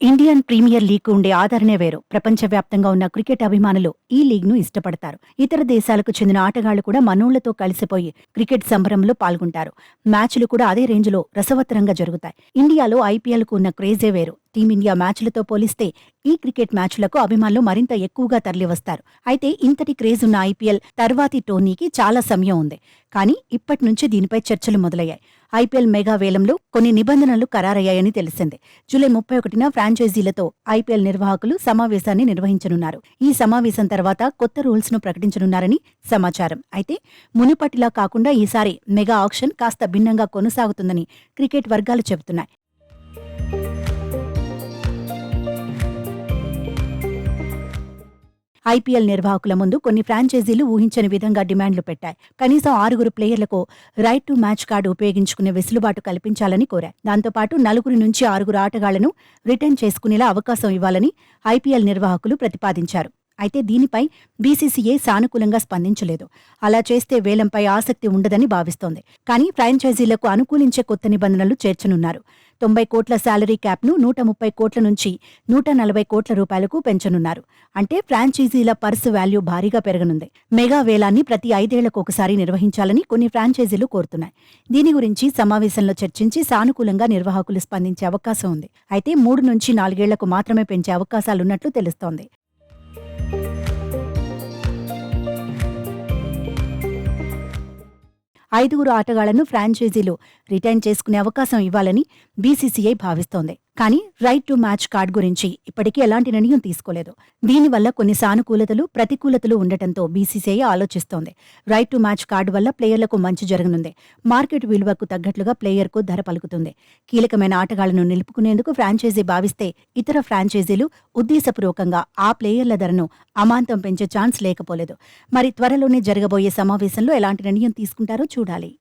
Indian premier league ఉండే ఆదరణే వేరు. ప్రపంచవ్యాప్తంగా ఉన్న క్రికెట్ అభిమానులు ఈ లీగ్‌ను ఇష్టపడతారు. ఇతర దేశాలకు చెందిన ఆటగాళ్లు కూడా మనోళ్లతో కలిసిపోయి క్రికెట్ సంబరంలో పాల్గొంటారు. మ్యాచ్లు కూడా అదే రేంజ్‌లో రసవత్తరంగా జరుగుతాయి. ఇండియాలో ఐపీఎల్‌కు ఉన్న క్రేజే వేరు. టీమిండియా మ్యాచ్లతో పోలిస్తే ఈ క్రికెట్ మ్యాచ్లకు అభిమానులు మరింత ఎక్కువగా తరలివస్తారు. అయితే ఇంతటి క్రేజ్ ఉన్న ఐపీఎల్ తర్వాతి టోర్నీకి చాలా సమయం ఉంది. కానీ ఇప్పటి నుంచి దీనిపై చర్చలు మొదలయ్యాయి. ఐపీఎల్ మెగా వేలంలో కొన్ని నిబంధనలు ఖరారయ్యాయని తెలిసింది. జూలై 31న ఫ్రాంచైజీలతో ఐపీఎల్ నిర్వాహకులు సమావేశాన్ని నిర్వహించనున్నారు. ఈ సమావేశం తర్వాత కొత్త రూల్స్ ను ప్రకటించనున్నారని సమాచారం. అయితే మునుపటిలా కాకుండా ఈసారి మెగా ఆక్షన్ కాస్త భిన్నంగా కొనసాగుతుందని క్రికెట్ వర్గాలు చెబుతున్నాయి. ఐపీఎల్ నిర్వాహకుల ముందు కొన్ని ఫ్రాంచైజీలు ఊహించని విధంగా డిమాండ్లు పెట్టాయి. కనీసం 6 ప్లేయర్లకు రైట్ టు మ్యాచ్ కార్డు ఉపయోగించుకునే వెసులుబాటు కల్పించాలని కోరాయి. దాంతోపాటు 4 నుంచి 6 ఆటగాళ్లను రిటర్న్ చేసుకునేలా అవకాశం ఇవ్వాలని ఐపీఎల్ నిర్వాహకులు ప్రతిపాదించారు. అయితే దీనిపై బీసీసీఐ సానుకూలంగా స్పందించలేదు. అలా చేస్తే వేలంపై ఆసక్తి ఉండదని భావిస్తోంది. కానీ ఫ్రాంచైజీలకు అనుకూలించే కొత్త నిబంధనలు చేర్చనున్నారు. 90 కోట్ల శాలరీ క్యాప్ను 130 కోట్ల నుంచి 140 కోట్ల రూపాయలకు పెంచనున్నారు. అంటే ఫ్రాంచైజీల పర్సు వాల్యూ భారీగా పెరగనుంది. మెగా వేలాన్ని ప్రతి 5 ఏళ్లకు ఒకసారి నిర్వహించాలని కొన్ని ఫ్రాంచైజీలు కోరుతున్నాయి. దీని గురించి సమావేశంలో చర్చించి సానుకూలంగా నిర్వాహకులు స్పందించే అవకాశం ఉంది. అయితే 3 నుంచి 4 ఏళ్లకు మాత్రమే పెంచే అవకాశాలున్నట్లు తెలుస్తోంది. 5 ఆటగాళ్లను ఫ్రాంచైజీలు రిటైన్ చేసుకునే అవకాశం ఇవ్వాలని బీసీసీఐ భావిస్తోంది. కానీ రైట్ టు మ్యాచ్ కార్డ్ గురించి ఇప్పటికీ ఎలాంటి నిర్ణయం తీసుకోలేదు. దీనివల్ల కొన్ని సానుకూలతలు, ప్రతికూలతలు ఉండటంతో బీసీసీఐ ఆలోచిస్తోంది. రైట్ టు మ్యాచ్ కార్డు వల్ల ప్లేయర్లకు మంచి జరగనుంది. మార్కెట్ విలువకు తగ్గట్లుగా ప్లేయర్కు ధర పలుకుతుంది. కీలకమైన ఆటగాళ్లను నిలుపుకునేందుకు ఫ్రాంచైజీ భావిస్తే ఇతర ఫ్రాంచైజీలు ఉద్దేశపూర్వకంగా ఆ ప్లేయర్ల ధరను అమాంతం పెంచే ఛాన్స్ లేకపోలేదు. మరి త్వరలోనే జరగబోయే సమావేశంలో ఎలాంటి నిర్ణయం తీసుకుంటారో చూడాలి.